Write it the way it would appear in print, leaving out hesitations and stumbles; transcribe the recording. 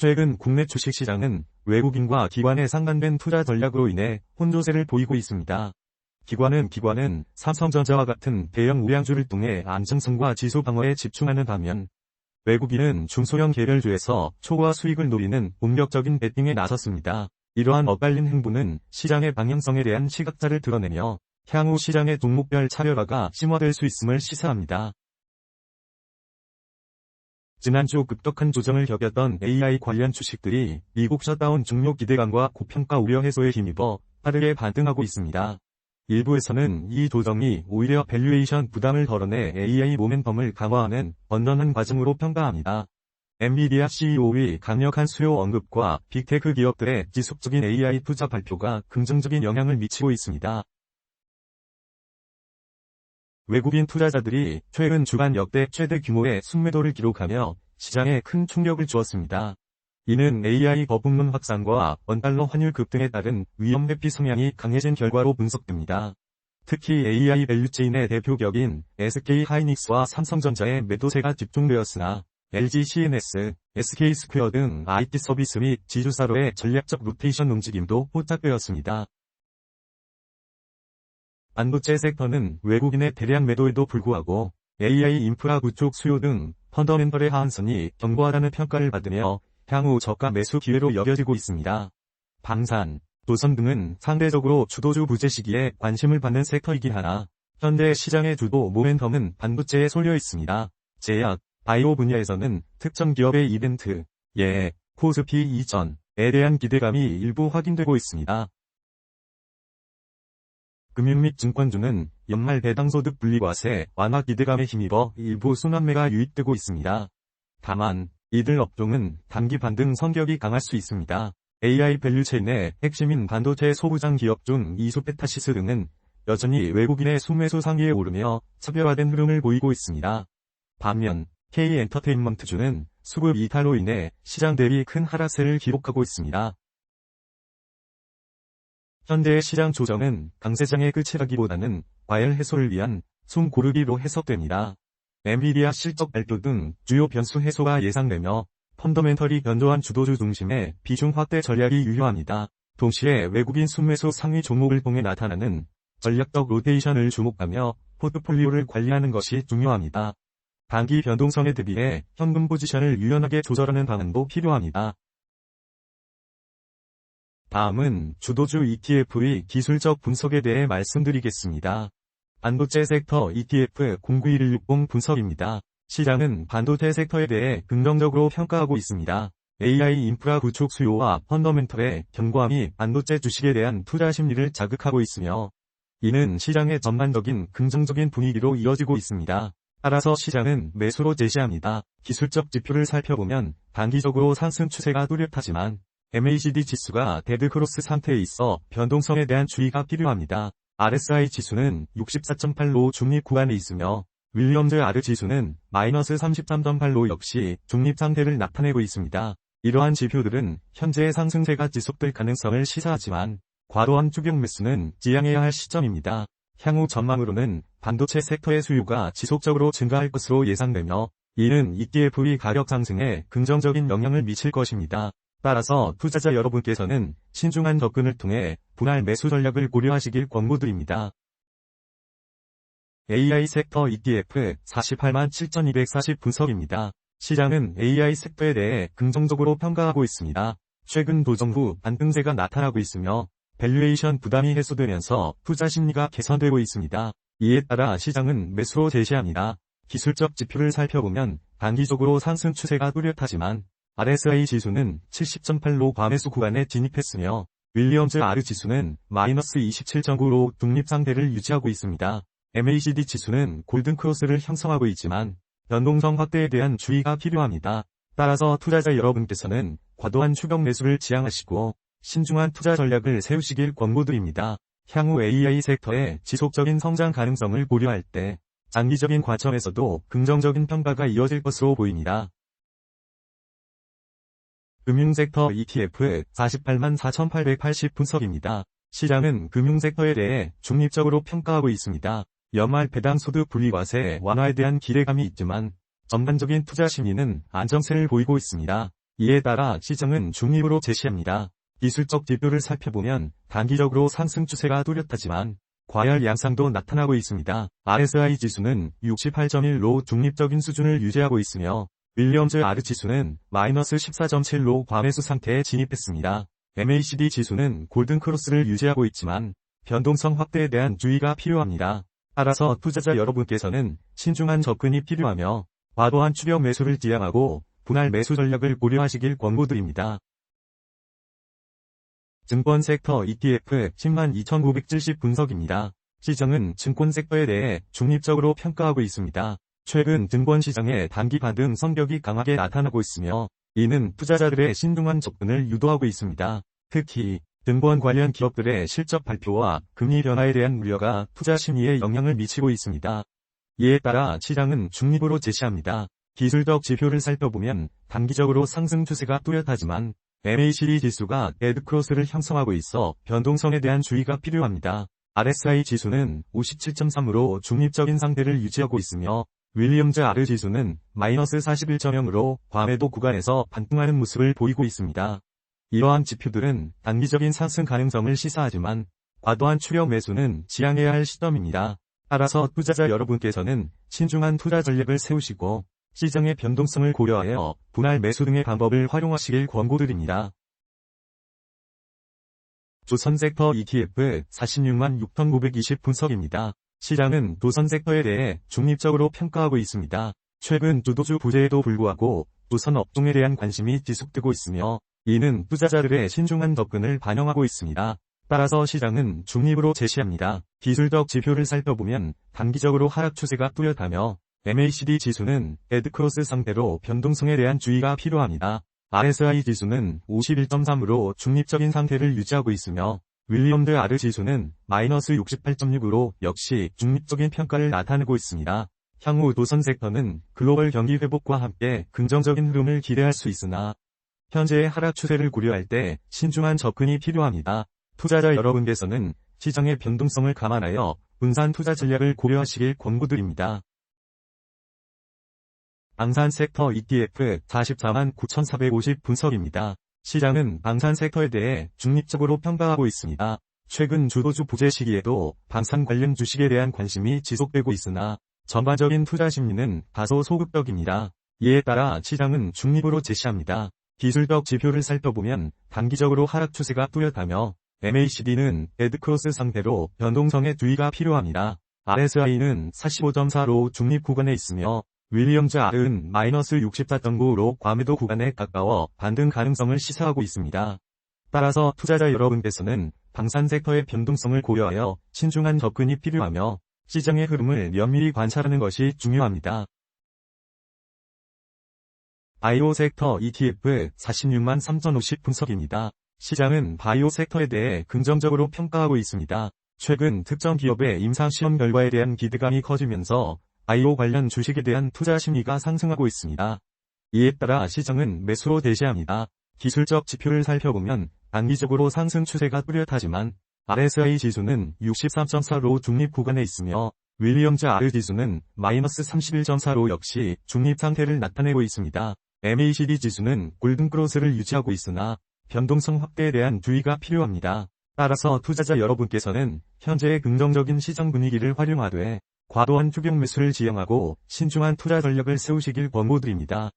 최근 국내 주식시장은 외국인과 기관의 상반된 투자 전략으로 인해 혼조세를 보이고 있습니다. 기관은 삼성전자와 같은 대형 우량주를 통해 안정성과 지수 방어에 집중하는 반면, 외국인은 중소형 개별주에서 초과 수익을 노리는 본격적인 베팅에 나섰습니다. 이러한 엇갈린 행보는 시장의 방향성에 대한 시각차를 드러내며 향후 시장의 종목별 차별화가 심화될 수 있음을 시사합니다. 지난주 급격한 조정을 겪었던 AI 관련 주식들이 미국 셧다운 종료 기대감과 고평가 우려 해소에 힘입어 빠르게 반등하고 있습니다. 일부에서는 이 조정이 오히려 밸류에이션 부담을 덜어내 AI 모멘텀을 강화하는 건전한 과정으로 평가합니다. 엔비디아 CEO의 강력한 수요 언급과 빅테크 기업들의 지속적인 AI 투자 발표가 긍정적인 영향을 미치고 있습니다. 외국인 투자자들이 최근 주간 역대 최대 규모의 순매도를 기록하며 시장에 큰 충격을 주었습니다. 이는 AI 거품론 확산과 원달러 환율 급등에 따른 위험 회피 성향이 강해진 결과로 분석됩니다. 특히 AI 밸류체인의 대표격인 SK 하이닉스와 삼성전자의 매도세가 집중되었으나 LG CNS, SK 스퀘어 등 IT 서비스 및 지주사로의 전략적 로테이션 움직임도 포착되었습니다. 반도체 섹터는 외국인의 대량 매도에도 불구하고 AI 인프라 구축 수요 등 펀더멘털의 하한선이 견고하다는 평가를 받으며 향후 저가 매수 기회로 여겨지고 있습니다. 방산, 조선 등은 상대적으로 주도주 부재 시기에 관심을 받는 섹터이긴 하나 현재 시장의 주도 모멘텀은 반도체에 쏠려 있습니다. 제약, 바이오 분야에서는 특정 기업의 이벤트, 코스피 이전에 대한 기대감이 일부 확인되고 있습니다. 금융 및 증권주는 연말 배당소득 분리과세 완화 기대감에 힘입어 일부 순환매가 유입되고 있습니다. 다만 이들 업종은 단기 반등 성격이 강할 수 있습니다. AI 밸류체인의 핵심인 반도체 소부장 기업 중 이소페타시스 등은 여전히 외국인의 순매수 상위에 오르며 차별화된 흐름을 보이고 있습니다. 반면 K엔터테인먼트주는 수급 이탈로 인해 시장 대비 큰 하락세를 기록하고 있습니다. 현재의 시장 조정은 강세장의 끝이라기보다는 과열 해소를 위한 숨 고르기로 해석됩니다. 엔비디아 실적 발표 등 주요 변수 해소가 예상되며 펀더멘털이 견조한 주도주 중심의 비중 확대 전략이 유효합니다. 동시에 외국인 순매수 상위 종목을 통해 나타나는 전략적 로테이션을 주목하며 포트폴리오를 관리하는 것이 중요합니다. 단기 변동성에 대비해 현금 포지션을 유연하게 조절하는 방안도 필요합니다. 다음은 주도주 ETF의 기술적 분석에 대해 말씀드리겠습니다. 반도체 섹터 ETF 091160 분석입니다. 시장은 반도체 섹터에 대해 긍정적으로 평가하고 있습니다. AI 인프라 구축 수요와 펀더멘털의 견고함이 반도체 주식에 대한 투자 심리를 자극하고 있으며 이는 시장의 전반적인 긍정적인 분위기로 이어지고 있습니다. 따라서 시장은 매수로 제시합니다. 기술적 지표를 살펴보면 단기적으로 상승 추세가 뚜렷하지만 MACD 지수가 데드크로스 상태에 있어 변동성에 대한 주의가 필요합니다. RSI 지수는 64.8로 중립 구간에 있으며 윌리엄즈 R 지수는 마이너스 33.8로 역시 중립 상태를 나타내고 있습니다. 이러한 지표들은 현재의 상승세가 지속될 가능성을 시사하지만 과도한 추격 매수는 지양해야 할 시점입니다. 향후 전망으로는 반도체 섹터의 수요가 지속적으로 증가할 것으로 예상되며 이는 ETF의 가격 상승에 긍정적인 영향을 미칠 것입니다. 따라서 투자자 여러분께서는 신중한 접근을 통해 분할 매수 전략을 고려하시길 권고드립니다. AI 섹터 ETF 487,240 분석입니다. 시장은 AI 섹터에 대해 긍정적으로 평가하고 있습니다. 최근 조정 후 반등세가 나타나고 있으며 밸류에이션 부담이 해소되면서 투자 심리가 개선되고 있습니다. 이에 따라 시장은 매수로 제시합니다. 기술적 지표를 살펴보면 단기적으로 상승 추세가 뚜렷하지만 RSI 지수는 70.8로 과매수 구간에 진입했으며 윌리엄즈 R 지수는 마이너스 27.9로 중립 상태를 유지하고 있습니다. MACD 지수는 골든크로스를 형성하고 있지만 변동성 확대에 대한 주의가 필요합니다. 따라서 투자자 여러분께서는 과도한 추격 매수를 지양하시고 신중한 투자 전략을 세우시길 권고드립니다. 향후 AI 섹터의 지속적인 성장 가능성을 고려할 때 장기적인 관점에서도 긍정적인 평가가 이어질 것으로 보입니다. 금융섹터 ETF 484,880 분석입니다. 시장은 금융섹터에 대해 중립적으로 평가하고 있습니다. 연말 배당소득 분리과세 완화에 대한 기대감이 있지만 전반적인 투자 심리는 안정세를 보이고 있습니다. 이에 따라 시장은 중립으로 제시합니다. 기술적 지표를 살펴보면 단기적으로 상승 추세가 뚜렷하지만 과열 양상도 나타나고 있습니다. RSI 지수는 68.1로 중립적인 수준을 유지하고 있으며 윌리엄즈 R 지수는 마이너스 14.7로 과매수 상태에 진입했습니다. MACD 지수는 골든 크로스를 유지하고 있지만 변동성 확대에 대한 주의가 필요합니다. 따라서 투자자 여러분께서는 신중한 접근이 필요하며 과도한 추격 매수를 지양하고 분할 매수 전략을 고려하시길 권고드립니다. 증권 섹터 ETF 102,970 분석입니다. 시장은 증권 섹터에 대해 중립적으로 평가하고 있습니다. 최근 증권 시장의 단기 반등 성격이 강하게 나타나고 있으며 이는 투자자들의 신중한 접근을 유도하고 있습니다. 특히 증권 관련 기업들의 실적 발표와 금리 변화에 대한 우려가 투자 심리에 영향을 미치고 있습니다. 이에 따라 시장은 중립으로 제시합니다. 기술적 지표를 살펴보면 단기적으로 상승 추세가 뚜렷하지만 MACD 지수가 데드크로스를 형성하고 있어 변동성에 대한 주의가 필요합니다. RSI 지수는 57.3으로 중립적인 상태를 유지하고 있으며 윌리엄즈 R 지수는 마이너스 41.0으로 과매도 구간에서 반등하는 모습을 보이고 있습니다. 이러한 지표들은 단기적인 상승 가능성을 시사하지만 과도한 추격 매수는 지양해야 할 시점입니다. 따라서 투자자 여러분께서는 신중한 투자 전략을 세우시고 시장의 변동성을 고려하여 분할 매수 등의 방법을 활용하시길 권고드립니다. 조선 섹터 ETF 46만 6,920 분석입니다. 시장은 조선 섹터에 대해 중립적으로 평가하고 있습니다. 최근 주도주 부재에도 불구하고 조선 업종에 대한 관심이 지속되고 있으며 이는 투자자들의 신중한 접근을 반영하고 있습니다. 따라서 시장은 중립으로 제시합니다. 기술적 지표를 살펴보면 단기적으로 하락 추세가 뚜렷하며 MACD 지수는 데드크로스 상태로 변동성에 대한 주의가 필요합니다. RSI 지수는 51.3으로 중립적인 상태를 유지하고 있으며 윌리엄즈 R 지수는 마이너스 68.6으로 역시 중립적인 평가를 나타내고 있습니다. 향후 조선 섹터는 글로벌 경기 회복과 함께 긍정적인 흐름을 기대할 수 있으나 현재의 하락 추세를 고려할 때 신중한 접근이 필요합니다. 투자자 여러분께서는 시장의 변동성을 감안하여 분산 투자 전략을 고려하시길 권고드립니다. 방산 섹터 ETF 44만 9,450 분석입니다. 시장은 방산 섹터에 대해 중립적으로 평가하고 있습니다. 최근 주도주 부재 시기에도 방산 관련 주식에 대한 관심이 지속되고 있으나 전반적인 투자 심리는 다소 소극적입니다. 이에 따라 시장은 중립으로 제시합니다. 기술적 지표를 살펴보면 단기적으로 하락 추세가 뚜렷하며 MACD는 데드크로스 상태로 변동성에 주의가 필요합니다. RSI는 45.4로 중립 구간에 있으며 윌리엄즈 R은 마이너스 64.9로 과매도 구간에 가까워 반등 가능성을 시사하고 있습니다. 따라서 투자자 여러분께서는 방산 섹터의 변동성을 고려하여 신중한 접근이 필요하며 시장의 흐름을 면밀히 관찰하는 것이 중요합니다. 바이오 섹터 ETF 46만 3,050 분석입니다. 시장은 바이오 섹터에 대해 긍정적으로 평가하고 있습니다. 최근 특정 기업의 임상시험 결과에 대한 기대감이 커지면서 바이오 관련 주식에 대한 투자 심리가 상승하고 있습니다. 이에 따라 시장은 매수로 대시합니다. 기술적 지표를 살펴보면 단기적으로 상승 추세가 뚜렷하지만 RSI 지수는 63.4로 중립 구간에 있으며 윌리엄즈 R 지수는 마이너스 31.4로 역시 중립 상태를 나타내고 있습니다. MACD 지수는 골든크로스를 유지하고 있으나 변동성 확대에 대한 주의가 필요합니다. 따라서 투자자 여러분께서는 현재의 긍정적인 시장 분위기를 활용하되 과도한 추격 매수를 지양하고 신중한 투자 전략을 세우시길 권고드립니다.